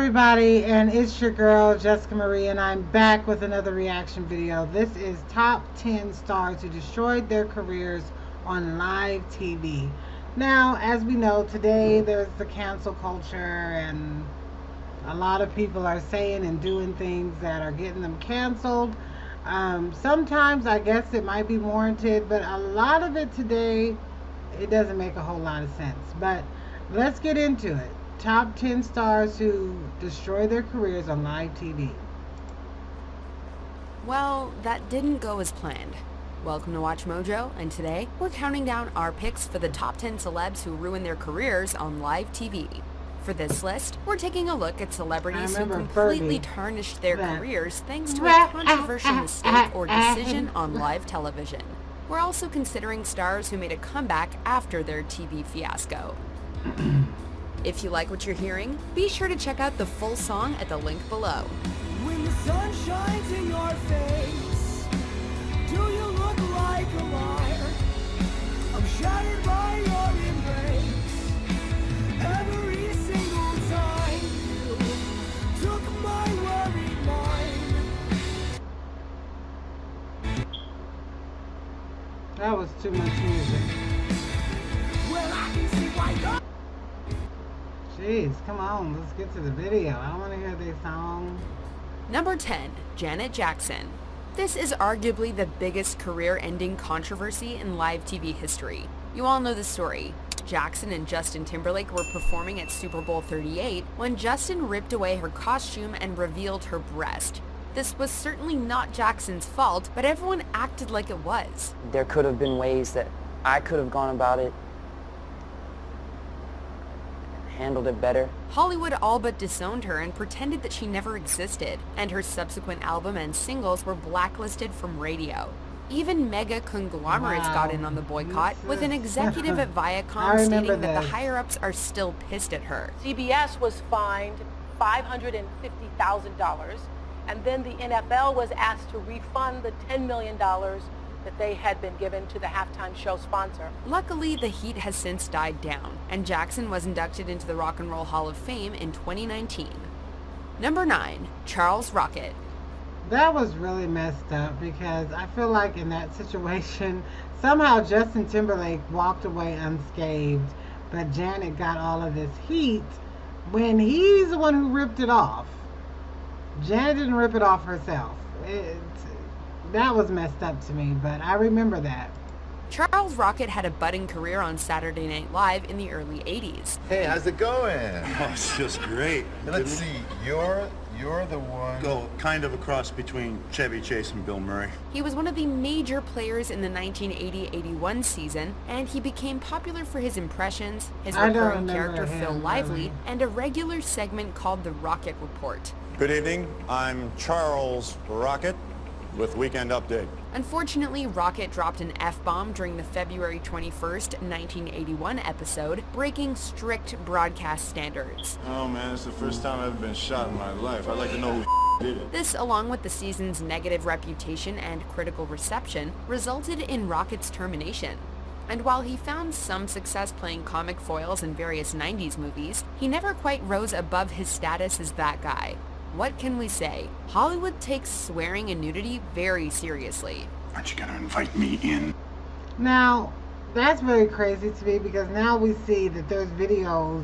everybody, and it's your girl Jessica Marie, and I'm back with another reaction video. This is top 10 stars who destroyed their careers on live TV. Now, as we know, today there's the cancel culture, and a lot of people are saying and doing things that are getting them canceled. Sometimes I guess it might be warranted, but a lot of it today, it doesn't make a whole lot of sense. But let's get into it. Top 10 stars who destroy their careers on live TV. Well, that didn't go as planned. Welcome to Watch Mojo, and today we're counting down our picks for the top 10 celebs who ruined their careers on live TV. For this list, we're taking a look at celebrities who completely tarnished their careers thanks to a controversial mistake or decision on live television. We're also considering stars who made a comeback after their TV fiasco. If you like what you're hearing, be sure to check out the full song at the link below. When the sun shines in your face, do you look like a liar? I'm shattered by your embrace. Every single time you took my worried mind. That was too much music. Well, I can see why you're... Jeez, come on, let's get to the video. I don't want to hear their song. Number 10, Janet Jackson. This is arguably the biggest career-ending controversy in live TV history. You all know the story. Jackson and Justin Timberlake were performing at Super Bowl 38 when Justin ripped away her costume and revealed her breast. This was certainly not Jackson's fault, but everyone acted like it was. There could have been ways that I could have gone about it, handled it better. Hollywood all but disowned her and pretended that she never existed, and her subsequent album and singles were blacklisted from radio. Even mega conglomerates got in on the boycott, with an executive at Viacom stating that the higher-ups are still pissed at her. CBS was fined $550,000, and then the NFL was asked to refund the $10 million that they had been given to the halftime show sponsor. Luckily, the heat has since died down, and Jackson was inducted into the Rock and Roll Hall of Fame in 2019. Number 9, Charles Rocket. That was really messed up because I feel like in that situation, somehow Justin Timberlake walked away unscathed, but Janet got all of this heat when he's the one who ripped it off. Janet didn't rip it off herself. That was messed up to me, but I remember that. Charles Rocket had a budding career on Saturday Night Live in the early 80s. Hey, how's it going? Oh, it's just great. Let's see, you're the one... Go kind of a cross between Chevy Chase and Bill Murray. He was one of the major players in the 1980-81 season, and he became popular for his impressions, his recurring character Phil Lively, and a regular segment called The Rocket Report. Good evening, I'm Charles Rocket with Weekend Update. Unfortunately, Rocket dropped an F-bomb during the February 21st, 1981 episode, breaking strict broadcast standards. Oh man, it's the first time I've ever been shot in my life. I'd like to know who did it. This, along with the season's negative reputation and critical reception, resulted in Rocket's termination. And while he found some success playing comic foils in various 90s movies, he never quite rose above his status as that guy. What can we say? Hollywood takes swearing and nudity very seriously. Aren't you gonna invite me in? Now, that's very crazy to me because now we see that there's videos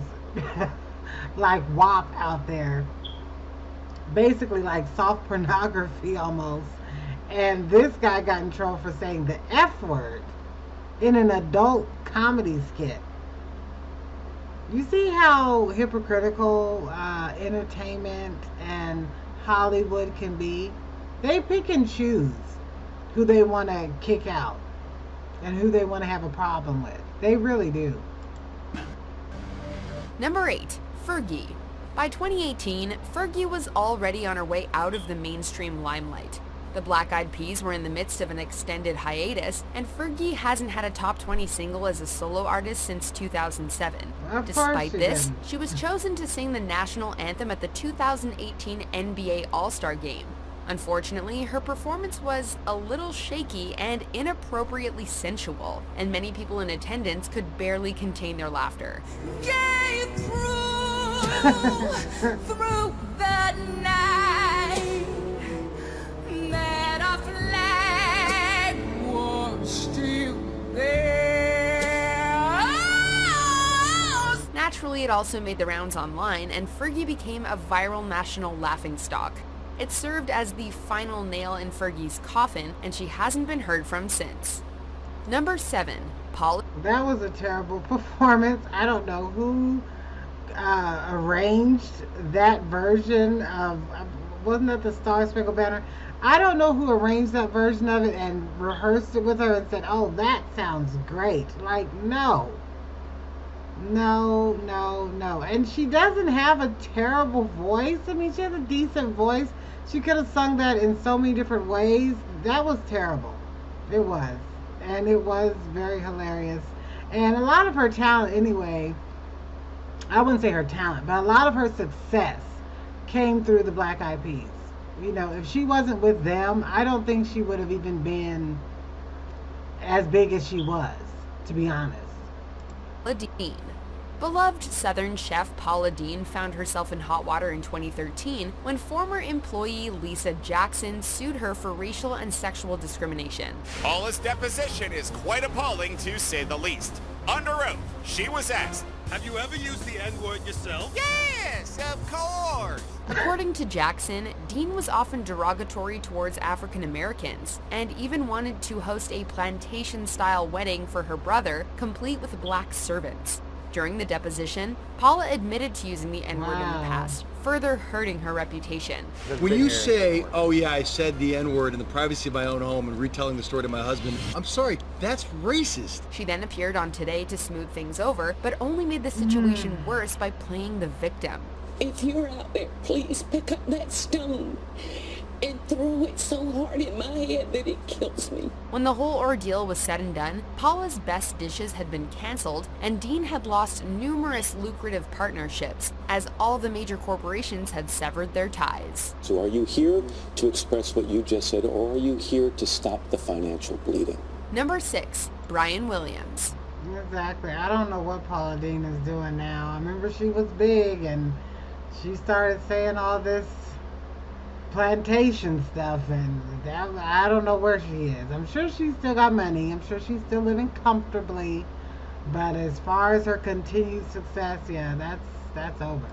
like WAP out there. Basically like soft pornography almost. And this guy got in trouble for saying the F word in an adult comedy skit. You see how hypocritical entertainment and Hollywood can be? They pick and choose who they want to kick out and who they want to have a problem with. They really do. Number 8, Fergie. By 2018, Fergie was already on her way out of the mainstream limelight. The Black Eyed Peas were in the midst of an extended hiatus, and Fergie hasn't had a top 20 single as a solo artist since 2007. Despite this, she was chosen to sing the national anthem at the 2018 NBA All-Star Game. Unfortunately, her performance was a little shaky and inappropriately sensual, and many people in attendance could barely contain their laughter. Gave proof through the night that our flag was still there. Naturally, it also made the rounds online, and Fergie became a viral national laughingstock. It served as the final nail in Fergie's coffin, and she hasn't been heard from since. Number 7, Paula. That was a terrible performance. I don't know who arranged that version of, wasn't that the Star Spangled Banner? I don't know who arranged that version of it and rehearsed it with her and said, oh, that sounds great. Like, no. And she doesn't have a terrible voice. I mean, she has a decent voice. She could have sung that in so many different ways. That was terrible. It was. And it was very hilarious. And a lot of her talent anyway, I wouldn't say her talent, but a lot of her success came through the Black Eyed Peas. You know, if she wasn't with them, I don't think she would have even been as big as she was, to be honest. Dean. Beloved Southern chef Paula Deen found herself in hot water in 2013 when former employee Lisa Jackson sued her for racial and sexual discrimination. Paula's deposition is quite appalling, to say the least. Under oath, she was asked, have you ever used the N-word yourself? Yes, of course. According to Jackson, Dean was often derogatory towards African Americans and even wanted to host a plantation-style wedding for her brother, complete with black servants. During the deposition, Paula admitted to using the N-word in the past, further hurting her reputation. When you say, oh yeah, I said the N-word in the privacy of my own home and retelling the story to my husband, I'm sorry, that's racist. She then appeared on Today to smooth things over, but only made the situation worse by playing the victim. If you're out there, please pick up that stone and throw it so hard in my head that it kills me. When the whole ordeal was said and done, Paula's best dishes had been canceled, and Dean had lost numerous lucrative partnerships, as all the major corporations had severed their ties. So are you here to express what you just said, or are you here to stop the financial bleeding? Number 6, Brian Williams. Exactly. I don't know what Paula Deen is doing now. I remember she was big, and she started saying all this plantation stuff, and I don't know where she is. I'm sure she's still got money. I'm sure she's still living comfortably. But as far as her continued success, yeah, that's over.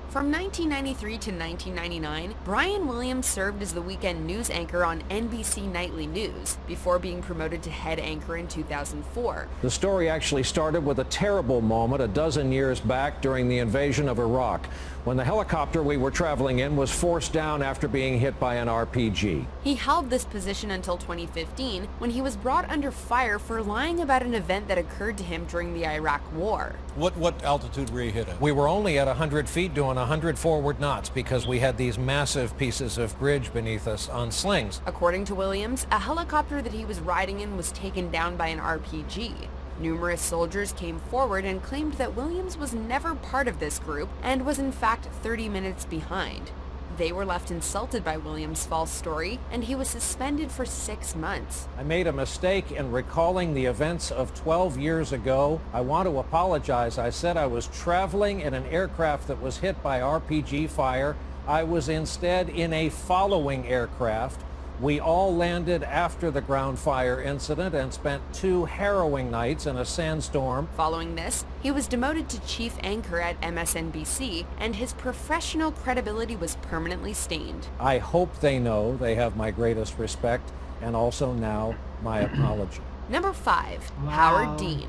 From 1993 to 1999, Brian Williams served as the weekend news anchor on NBC Nightly News, before being promoted to head anchor in 2004. The story actually started with a terrible moment a dozen years back during the invasion of Iraq, when the helicopter we were traveling in was forced down after being hit by an RPG. He held this position until 2015, when he was brought under fire for lying about an event that occurred to him during the Iraq War. What altitude were you hit at? We were only at 100 feet doing 100 forward knots because we had these massive pieces of bridge beneath us on slings. According to Williams, a helicopter that he was riding in was taken down by an RPG. Numerous soldiers came forward and claimed that Williams was never part of this group and was in fact 30 minutes behind. They were left insulted by Williams' false story, and he was suspended for 6 months. I made a mistake in recalling the events of 12 years ago. I want to apologize. I said I was traveling in an aircraft that was hit by RPG fire. I was instead in a following aircraft. We all landed after the ground fire incident and spent 2 harrowing nights in a sandstorm. Following this, he was demoted to chief anchor at MSNBC, and his professional credibility was permanently stained. I hope they know they have my greatest respect, and also now my apology. Number 5, Howard Dean.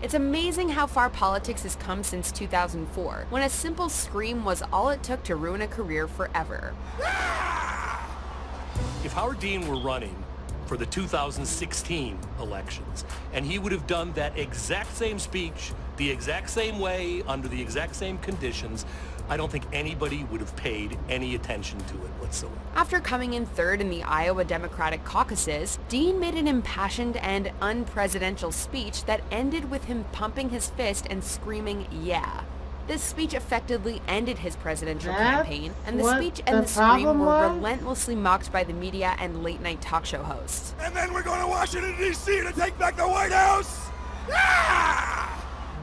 It's amazing how far politics has come since 2004, when a simple scream was all it took to ruin a career forever. If Howard Dean were running for the 2016 elections, and he would have done that exact same speech, the exact same way, under the exact same conditions, I don't think anybody would have paid any attention to it whatsoever. After coming in third in the Iowa Democratic caucuses, Dean made an impassioned and unpresidential speech that ended with him pumping his fist and screaming, "Yeah." This speech effectively ended his presidential campaign, and the speech and the scream were relentlessly mocked by the media and late-night talk show hosts. And then we're going to Washington, D.C. to take back the White House!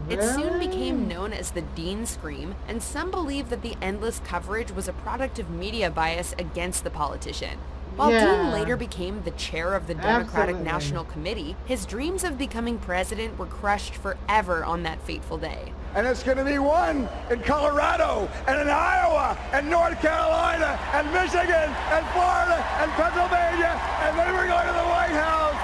It soon became known known as the Dean Scream, and some believe that the endless coverage was a product of media bias against the politician. While Dean later became the chair of the Democratic National Committee, his dreams of becoming president were crushed forever on that fateful day. And it's going to be won in Colorado, and in Iowa, and North Carolina, and Michigan, and Florida, and Pennsylvania, and then we're going to the White House.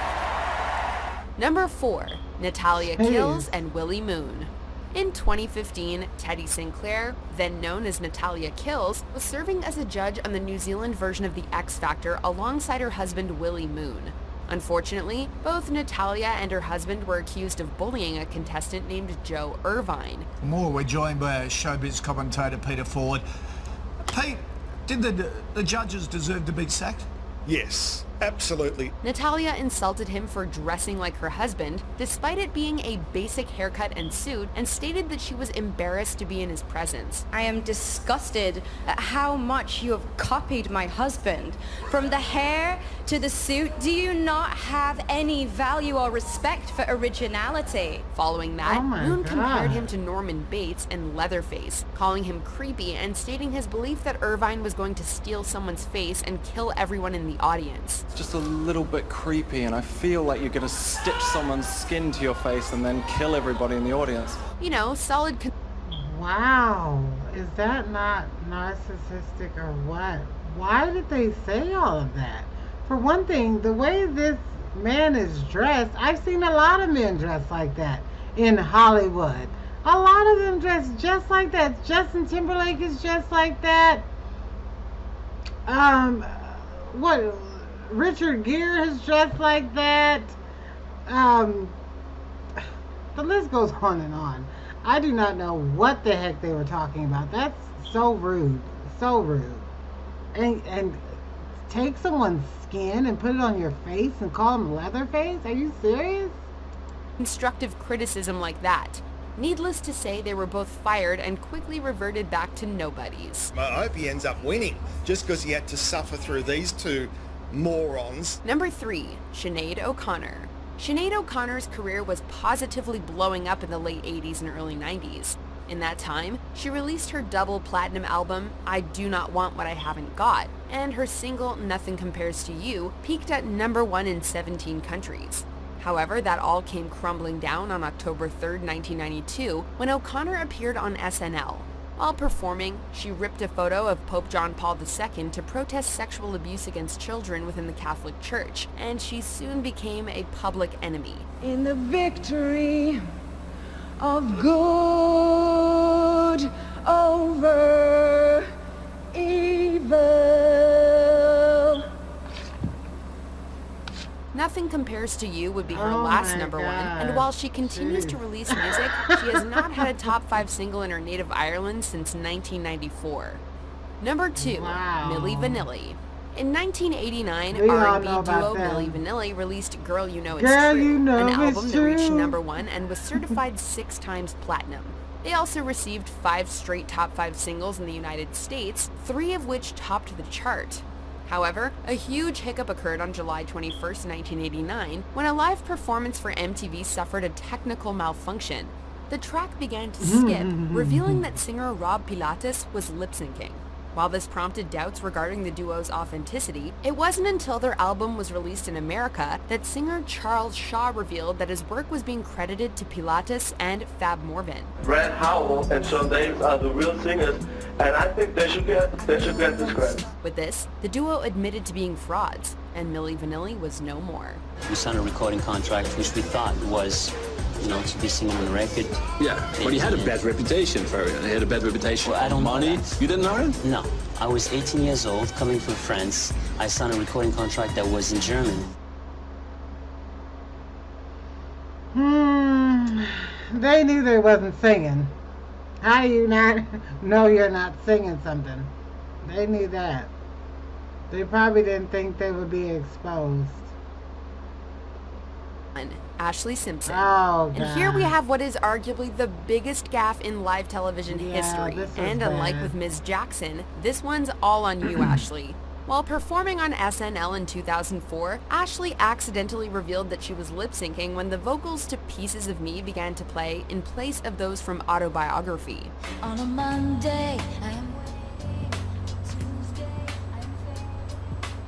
Number 4. Natalia Kills and Willie Moon. In 2015, Teddy Sinclair, then known as Natalia Kills, was serving as a judge on the New Zealand version of The X Factor alongside her husband Willie Moon. Unfortunately, both Natalia and her husband were accused of bullying a contestant named Joe Irvine. More, we're joined by showbiz commentator Peter Ford. Pete, did the judges deserve to be sacked? Yes, absolutely. Natalia insulted him for dressing like her husband, despite it being a basic haircut and suit, and stated that she was embarrassed to be in his presence. I am disgusted at how much you have copied my husband. From the hair to the suit, do you not have any value or respect for originality? Following that, Moon compared him to Norman Bates and Leatherface, calling him creepy and stating his belief that Irvine was going to steal someone's face and kill everyone in the audience. Just a little bit creepy, and I feel like you're going to stitch someone's skin to your face and then kill everybody in the audience. You know, solid... Wow. Is that not narcissistic or what? Why did they say all of that? For one thing, the way this man is dressed, I've seen a lot of men dressed like that in Hollywood. A lot of them dress just like that. Justin Timberlake is dressed like that. Richard Gere is dressed like that. The list goes on and on. I do not know what the heck they were talking about. That's so rude. So rude. And take someone's skin and put it on your face and call them Leatherface? Are you serious? Constructive criticism like that. Needless to say, they were both fired and quickly reverted back to nobodies. I hope he ends up winning, just because he had to suffer through these two morons. Number 3, Sinead O'Connor. Sinead O'Connor's career was positively blowing up in the late 80s and early 90s. In that time, she released her double platinum album, I Do Not Want What I Haven't Got, and her single, Nothing Compares to You, peaked at number 1 in 17 countries. However, that all came crumbling down on October 3rd, 1992, when O'Connor appeared on SNL. While performing, she ripped a photo of Pope John Paul II to protest sexual abuse against children within the Catholic Church, and she soon became a public enemy. In the victory of good over evil. Nothing Compares to You would be her last number 1, and while she continues to release music, she has not had a top 5 single in her native Ireland since 1994. Number 2, Milli Vanilli. In 1989, R&B duo Milli Vanilli released Girl You Know It's True, an album that reached number 1 and was certified 6 times platinum. They also received 5 straight top 5 singles in the United States, 3 of which topped the chart. However, a huge hiccup occurred on July 21st, 1989, when a live performance for MTV suffered a technical malfunction. The track began to skip, revealing that singer Rob Pilatus was lip-syncing. While this prompted doubts regarding the duo's authenticity, it wasn't until their album was released in America that singer Charles Shaw revealed that his work was being credited to Pilatus and Fab Morvan. Brad Howell and Sean Davis are the real singers, and I think they should get this credit. With this, the duo admitted to being frauds, and Milli Vanilli was no more. We signed a recording contract which we thought was, to be singing on the record. Yeah, but he had a bad reputation for it. He had a bad reputation for money. You didn't know it? No. I was 18 years old, coming from France. I signed a recording contract that was in German. They knew they wasn't singing. How do you not know you're not singing something? They knew that. They probably didn't think they would be exposed. Ashley Simpson. Oh, and here we have what is arguably the biggest gaffe in live television history. And unlike with Ms. Jackson, this one's all on you, Ashley. While performing on SNL in 2004, Ashley accidentally revealed that she was lip-syncing when the vocals to Pieces of Me began to play in place of those from Autobiography. On a Monday,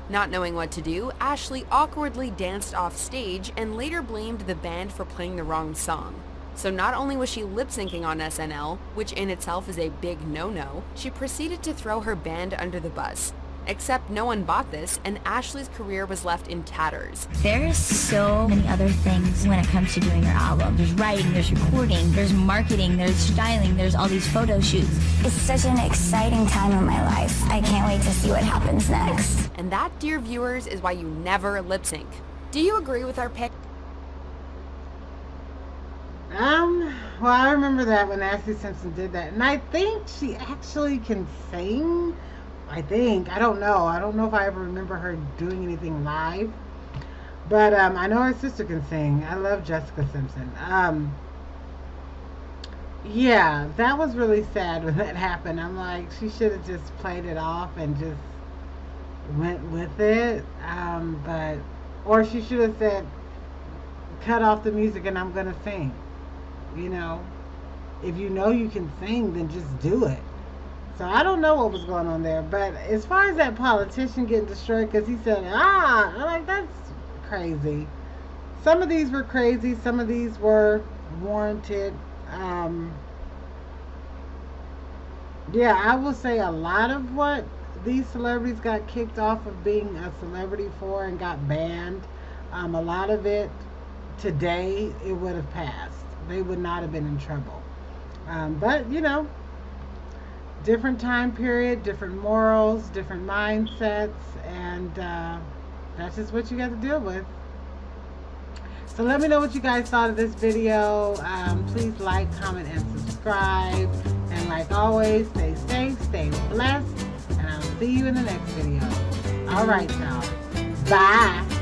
Not knowing what to do, Ashley awkwardly danced off stage and later blamed the band for playing the wrong song. So not only was she lip-syncing on SNL, which in itself is a big no-no, she proceeded to throw her band under the bus. Except no one bought this, and Ashley's career was left in tatters. There's so many other things when it comes to doing your album. There's writing, there's recording, there's marketing, there's styling, there's all these photo shoots. It's such an exciting time in my life. I can't wait to see what happens next. And that, dear viewers, is why you never lip-sync. Do you agree with our pick? Well, I remember that when Ashley Simpson did that. And I think she actually can sing. I don't know. I don't know if I ever remember her doing anything live. But I know her sister can sing. I love Jessica Simpson. Yeah, that was really sad when that happened. I'm like, she should have just played it off and just went with it. Or she should have said, cut off the music and I'm going to sing. You know, if you know you can sing, then just do it. So I don't know what was going on there. But as far as that politician getting destroyed because he said, I'm like, that's crazy. Some of these were crazy. Some of these were warranted. Yeah, I will say a lot of what these celebrities got kicked off of being a celebrity for and got banned, a lot of it today, it would have passed. They would not have been in trouble. But, you know, different time period, different morals, different mindsets, and that's just what you got to deal with. So let me know what you guys thought of this video. Please like, comment, and subscribe. And like always, stay safe, stay blessed, and I'll see you in the next video. All right, y'all. Bye.